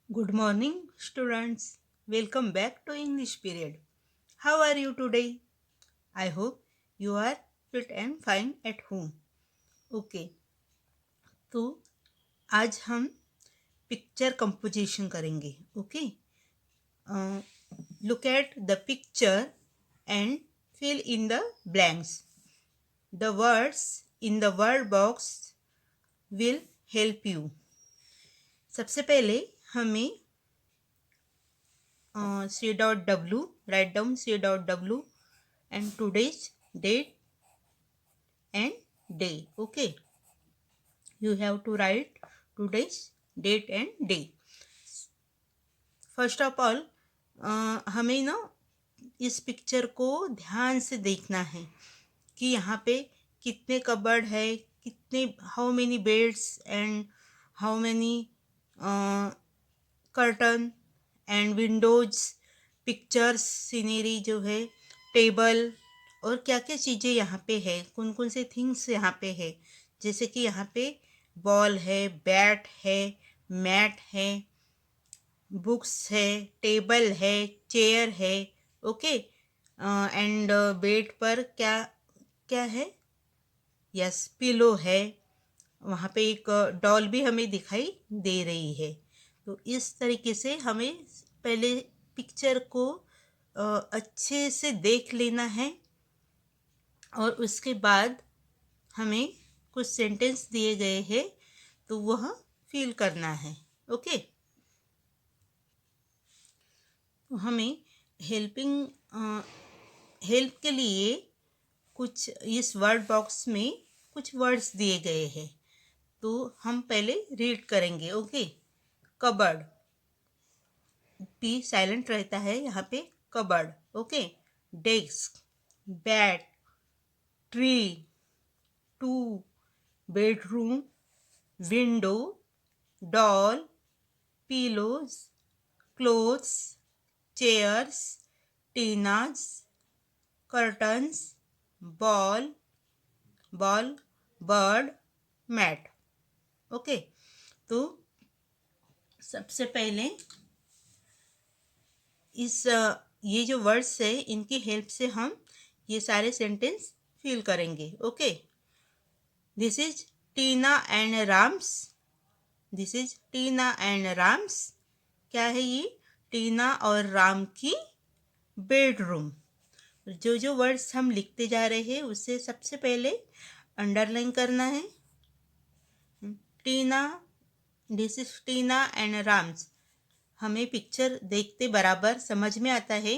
Good morning, students. Welcome back to English period. How are you today? I hope you are fit and fine at home. Okay, तो आज हम picture composition करेंगे. Okay, look at the picture and fill in the blanks. The words in the word box will help you. सबसे पहले हमें C.W, write down C.W and today's date and day. Okay, you have to write today's date and day. First of all हमें ना इस picture को ध्यान से देखना है कि यहाँ पे कितने कबर्ड है, कितने how many beds and how many curtain and Windows, pictures, scenery जो है, टेबल और क्या क्या चीज़ें यहाँ पे है, कौन कौन से थिंग्स यहाँ पे है. जैसे कि यहाँ पे बॉल है, बैट है, मैट है, बुक्स है, टेबल है, चेयर है. ओके, एंड बेड पर क्या क्या है? यस, पिलो है. वहाँ पे एक डॉल भी हमें दिखाई दे रही है. तो इस तरीके से हमें पहले पिक्चर को अच्छे से देख लेना है और उसके बाद हमें कुछ सेंटेंस दिए गए हैं तो वह फिल करना है. ओके, तो हमें हेल्प के लिए कुछ इस वर्ड बॉक्स में कुछ वर्ड्स दिए गए हैं तो हम पहले रीड करेंगे. ओके, कबर्ड, पी साइलेंट रहता है यहाँ पे. Cupboard. Okay, desk, bat, tree, two, bedroom, window, doll, pillows, clothes, chairs, Tina's, curtains, ball, bird, mat. Okay, तो सबसे पहले ये जो वर्ड्स है इनकी हेल्प से हम ये सारे सेंटेंस फिल करेंगे. Okay, this is Tina and Ram's. This is Tina and Ram's. क्या है ये? टीना और राम की बेडरूम. जो जो वर्ड्स हम लिखते जा रहे हैं उसे सबसे पहले अंडरलाइन करना है. Tina, this is Tina and Rams. हमें पिक्चर देखते बराबर समझ में आता है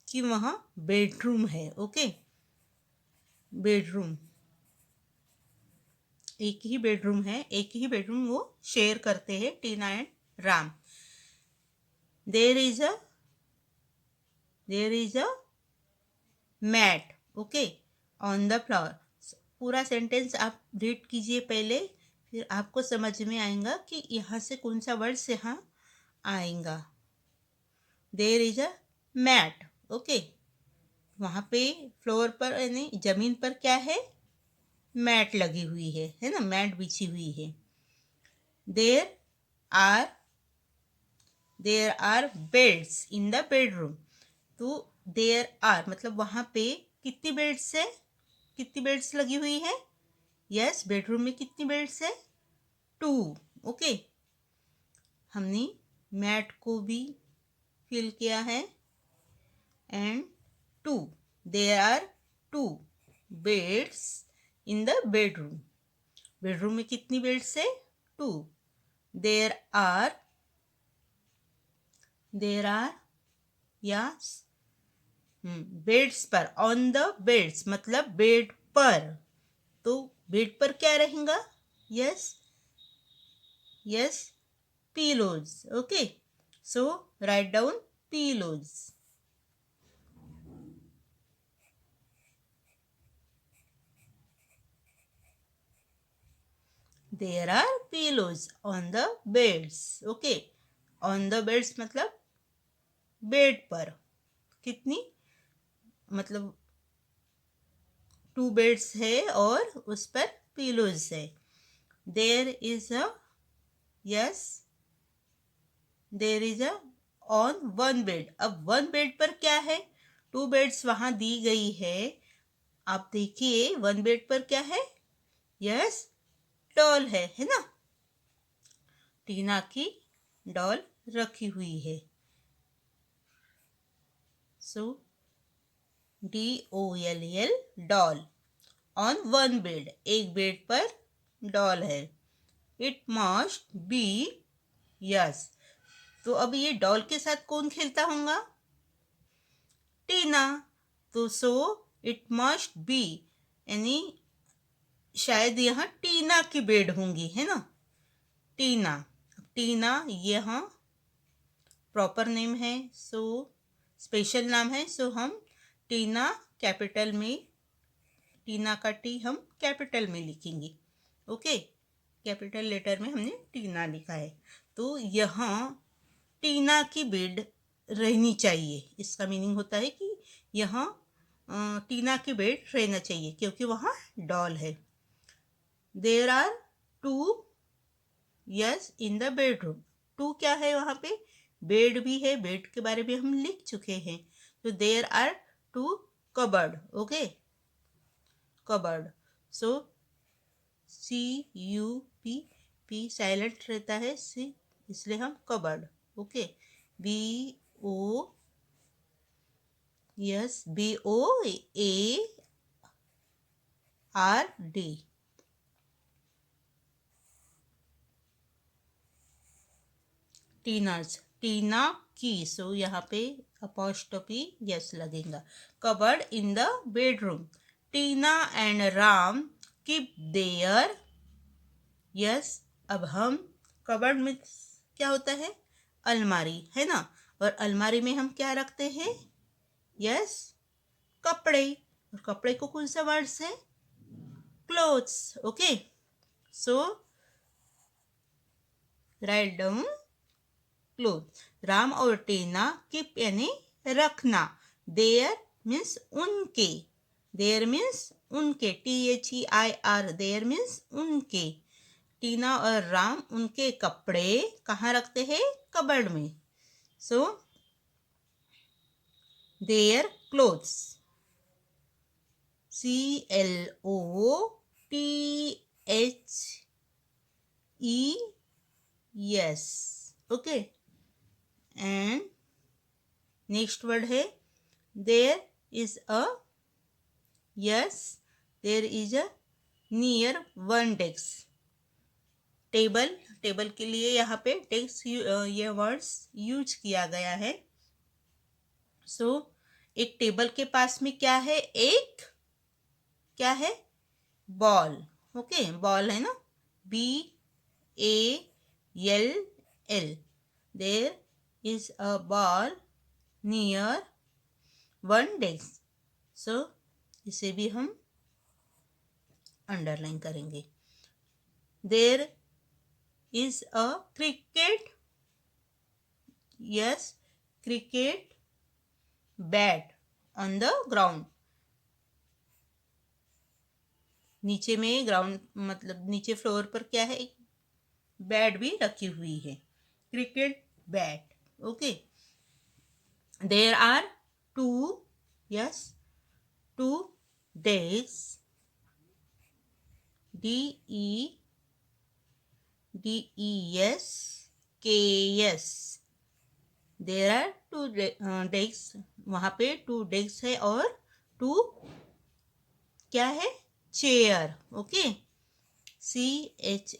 कि वह बेडरूम है. ओके, बेडरूम, एक ही बेडरूम है, एक ही बेडरूम वो शेयर करते हैं Tina and Ram. There is a mat. Okay, on the floor. पूरा सेंटेंस आप रीड कीजिए पहले, फिर आपको समझ में आएगा कि यहाँ से कौन सा वर्ड्स यहाँ आएगा. There is a mat. Okay, वहाँ पे फ्लोर पर यानी जमीन पर क्या है? मैट लगी हुई है ना, मैट बिछी हुई है. There are there are beds in the bedroom. तो देयर आर मतलब वहाँ पे कितनी बेड्स है, कितनी बेड्स लगी हुई है? यस, बेडरूम में कितनी बेड्स है? 2. ओके, हमने मैट को भी फिल किया है. And 2, there are 2 beds in the bedroom. Bedroom में कितनी बेड्स है? 2. देयर आर यस, बेड्स पर. ऑन द बेड्स मतलब बेड पर. तो बेड पर क्या रहेगा? Yes, pillows. Okay, so write down pillows. There are pillows on the beds. Okay, on the beds मतलब बेड पर. कितनी? मतलब 2 बेड्स है और उस पर पिलोज है. There is a, yes, there is a on one bed. अब वन बेड पर क्या है, टू बेड्स वहां दी गई है। आप देखिए वन बेड पर क्या है, यस डॉल है ना, टीना की डॉल रखी हुई है। सो DOLL doll, on one bed, एक बेड पर डॉल है। इट मस्ट बी, यस, तो अब ये डॉल के साथ कौन खेलता होगा, टीना। तो सो इट मस्ट बी, यानी शायद यहाँ टीना की बेड होंगी, है ना, टीना। टीना यहाँ प्रॉपर नेम है, सो स्पेशल नाम है, सो हम टीना कैपिटल में, टीना का टी हम कैपिटल में लिखेंगे। ओके, कैपिटल लेटर में हमने टीना लिखा है। तो यहाँ टीना की बेड रहनी चाहिए, इसका मीनिंग होता है कि यहाँ टीना की बेड रहना चाहिए क्योंकि वहाँ डॉल है। There are two, yes, in the bedroom. Two क्या है वहाँ पे, बेड भी है, बेड के बारे में हम लिख चुके हैं। तो there are two cupboard, okay, cupboard. So CUP, P silent रहता है, C, इसलिए हम cupboard, okay, BORD, Tina's, Tina की, सो यहाँ पे अपॉस्ट्रोफी यस लगेगा। Cupboard in the bedroom, Tina and Ram keep there, yes. अब हम कबर्ड में क्या होता है, अलमारी, है ना, और अलमारी में हम क्या रखते हैं, यस, कपड़े। और कपड़े को कौन सा वर्ड है, क्लोथ्स, ओके। सो राइट डाउन क्लोथ। राम और टीना कीप यानी रखना, देयर मीन्स उनके, देयर मीन्स उनके, THEIR, देयर मीन्स उनके। टीना और राम उनके कपड़े कहाँ रखते हैं, कबर्ड में। So their clothes, CLOTHES, okay. And next word है there is a, yes, there is a near one desk, table, table के लिए यहाँ पे डेस्क ये वर्ड्स यूज किया गया है। सो एक टेबल के पास में क्या है, एक क्या है, बॉल, ओके, बॉल है ना, BALL, there is a ball near one desk. So इसे भी हम अंडरलाइन करेंगे। There is a cricket, yes, cricket bat on the ground, नीचे में ग्राउंड मतलब नीचे फ्लोर पर क्या है, एक बैट भी रखी हुई है, cricket bat, okay. There are two, yes, two desk, DESKS, there are two desk, वहाँ पे टू डेस्क है और टू क्या है, chair, okay, CHAIR,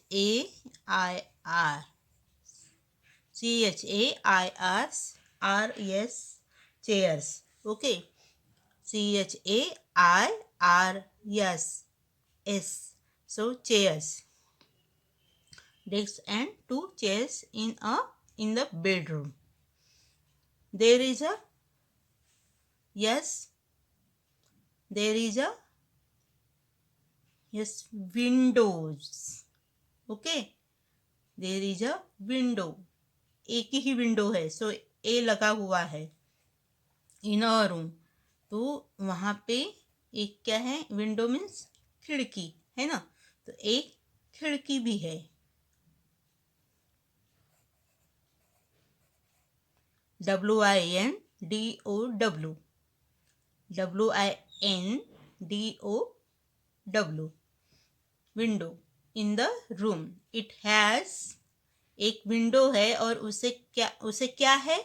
CHAIRS, chairs, okay, CHAIRS, so chairs, desks and two chairs in the bedroom. There is a, yes, there is a, yes, windows, okay, there is a window, एक ही window है, सो ए लगा हुआ है, इन अ room, तो वहाँ पे एक क्या है, विंडो मीन्स खिड़की, है ना, तो एक खिड़की भी है। WINDOW, WINDOW, window in the room. It has, एक विंडो है और उसे क्या है?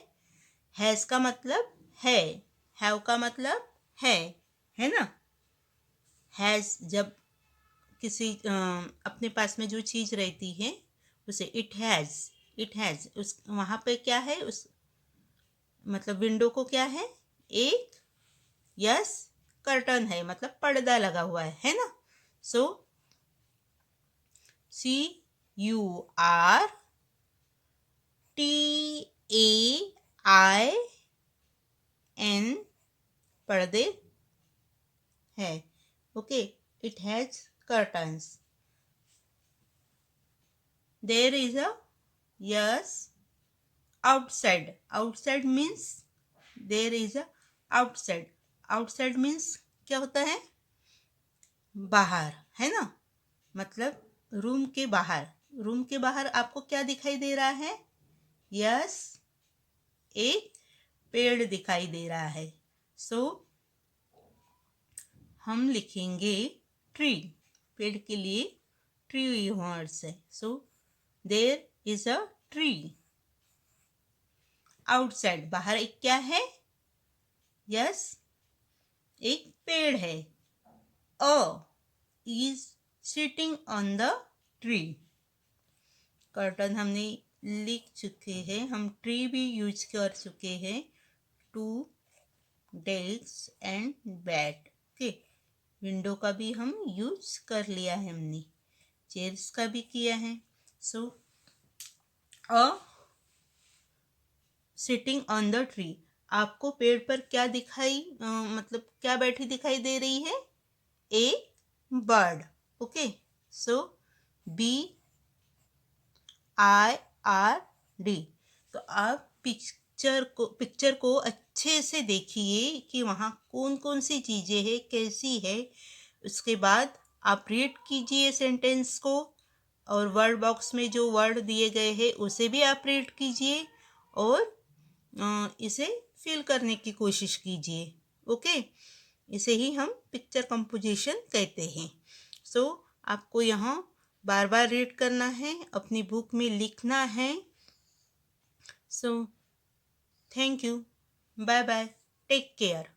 हैज़ का मतलब है, हैव का मतलब है ना. हैज़ जब किसी अपने पास में जो चीज़ रहती है उसे इट हैज़ उस वहाँ पे क्या है, उस मतलब विंडो को क्या है? एक यस कर्टन है, मतलब पर्दा लगा हुआ है ना. सो CURTAIN, पर्दे है. Okay, it has curtains. There is a yes outside. Outside means there is a outside. Outside means क्या होता है? बाहर, है ना. मतलब रूम के बाहर. रूम के बाहर आपको क्या दिखाई दे रहा है? यस, एक पेड़ दिखाई दे रहा है. सो हम लिखेंगे ट्री. पेड़ के लिए ट्री वर्ड्स है. So there is a tree. Outside, बाहर एक क्या है? यस, एक पेड़ है. A is sitting on the tree. Curtain हमने लिख चुके हैं, हम ट्री भी यूज कर चुके हैं. Two desk and bed. Okay, window का भी हम यूज कर लिया है हमने. चेयर्स का भी किया है. So a sitting on the tree. आपको पेड़ पर क्या दिखाई मतलब क्या बैठी दिखाई दे रही है? ए बर्ड. ओके, सो BIRD. तो आप पिक्चर को अच्छे से देखिए कि वहाँ कौन कौन सी चीज़ें हैं, कैसी है. उसके बाद आप रीड कीजिए सेंटेंस को, और वर्ड बॉक्स में जो वर्ड दिए गए हैं उसे भी आप रीड कीजिए और इसे फिल करने की कोशिश कीजिए. ओके, इसे ही हम पिक्चर कंपोजिशन कहते हैं. सो आपको यहाँ बार बार रीड करना है, अपनी बुक में लिखना है. So thank you, bye bye, take care.